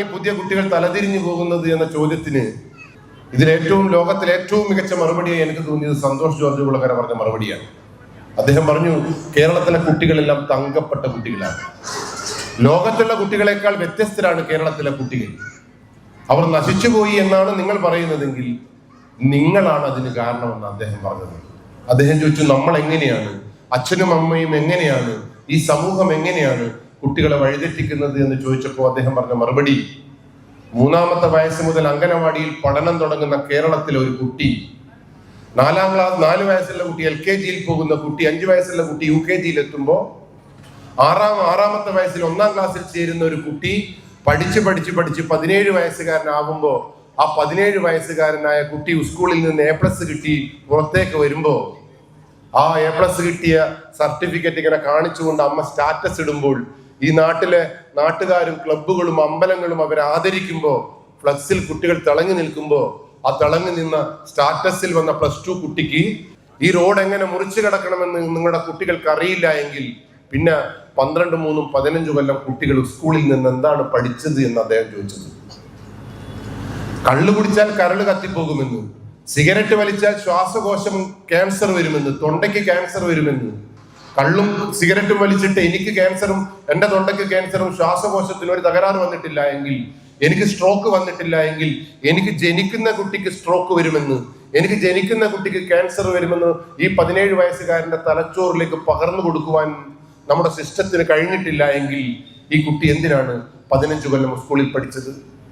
ഈ പുതിയ കുട്ടികൾ തലതിരിഞ്ഞു പോകുന്നത് എന്ന ചോദ്യത്തിന് ലോകത്തിലെ ഏറ്റവും മികച്ച മറുപടിയായി എനിക്ക് തോന്നിയത് സന്തോഷ് ജോർജ് കുളങ്ങര പറഞ്ഞ മറുപടിയാണ്. അദ്ദേഹം പറഞ്ഞു, കേരളത്തിലെ കുട്ടികളെല്ലാം തങ്കപ്പെട്ട കുട്ടികളാണ്. ലോകത്തുള്ള കുട്ടികളെക്കാൾ വ്യത്യസ്തരാണ് കേരളത്തിലെ കുട്ടികൾ. അവർ നശിച്ചുപോയി എന്നാണ് നിങ്ങൾ പറയുന്നതെങ്കിൽ നിങ്ങളാണ് അതിന് കാരണമെന്ന് അദ്ദേഹം പറഞ്ഞത്. അദ്ദേഹം ചോദിച്ചു, നമ്മൾ എങ്ങനെയാണ്, അച്ഛനും അമ്മയും എങ്ങനെയാണ്, ഈ സമൂഹം എങ്ങനെയാണ് കുട്ടികളെ വഴിതെറ്റിക്കുന്നത് എന്ന് ചോദിച്ചപ്പോൾ അദ്ദേഹം പറഞ്ഞ മറുപടി, 3-ാമത്തെ വയസ്സ് മുതൽ അംഗനവാടിയിൽ പഠനം തുടങ്ങുന്ന കേരളത്തിലെ ഒരു കുട്ടി, 4 വയസ്സുള്ള കുട്ടി LKG പോകുന്ന കുട്ടി, 5 വയസ്സുള്ള കുട്ടി UKG എത്തുമ്പോൾ 6-ാമത്തെ വയസ്സിൽ 1-ാം ക്ലാസ്സിൽ ചേരുന്ന ഒരു കുട്ടി പഠിച്ച് 17 വയസ്സുകാരനാകുമ്പോൾ ആ 17 വയസ്സുകാരനായ കുട്ടി സ്കൂളിൽ നിന്ന് A+ കിട്ടി പുറത്തേക്ക് വരുമ്പോൾ ആ A+ കിട്ടിയ സർട്ടിഫിക്കറ്റ് ഇങ്ങനെ കാണിച്ചുകൊണ്ട് അമ്മ സ്റ്റാറ്റസ് ഇടുമ്പോൾ ഈ നാട്ടിലെ നാട്ടുകാരും ക്ലബ്ബുകളും അമ്പലങ്ങളും അവരെ ആദരിക്കുമ്പോൾ ഫ്ലക്സിൽ കുട്ടികൾ തിളങ്ങി നിൽക്കുമ്പോൾ ആ തിളങ്ങി നിന്ന സ്റ്റാറ്റസിൽ വന്ന +2 കുട്ടിക്ക് ഈ റോഡ് എങ്ങനെ മുറിച്ചു കിടക്കണമെന്ന് നിങ്ങളുടെ കുട്ടികൾക്ക് അറിയില്ല എങ്കിൽ പിന്നെ 12, 3, 15 കൊല്ലം കുട്ടികൾ സ്കൂളിൽ നിന്ന് എന്താണ് പഠിച്ചത് എന്ന് അദ്ദേഹം ചോദിച്ചത്. കള്ളു കുടിച്ചാൽ കരള് കത്തിപ്പോകുമെന്ന്, സിഗരറ്റ് വലിച്ചാൽ ശ്വാസകോശം ക്യാൻസർ വരുമെന്ന്, തൊണ്ടയ്ക്ക് ക്യാൻസർ വരുമെന്ന്, കള്ളും സിഗരറ്റും വലിച്ചിട്ട് എനിക്ക് ക്യാൻസറും എൻ്റെ തൊണ്ടയ്ക്ക് ക്യാൻസറും ശ്വാസകോശത്തിന് ഒരു തകരാറ് വന്നിട്ടില്ല എങ്കിൽ, എനിക്ക് സ്ട്രോക്ക് വന്നിട്ടില്ല എങ്കിൽ എനിക്ക് ജനിക്കുന്ന കുട്ടിക്ക് സ്ട്രോക്ക് വരുമെന്ന്, എനിക്ക് ജനിക്കുന്ന കുട്ടിക്ക് ക്യാൻസർ വരുമെന്ന് ഈ 17 വയസ്സുകാരന്റെ തലച്ചോറിലേക്ക് പകർന്നു കൊടുക്കുവാൻ നമ്മുടെ സിസ്റ്റത്തിന് കഴിഞ്ഞിട്ടില്ല എങ്കിൽ ഈ കുട്ടി എന്തിനാണ് 15 കൊല്ലം സ്കൂളിൽ പഠിച്ചത്?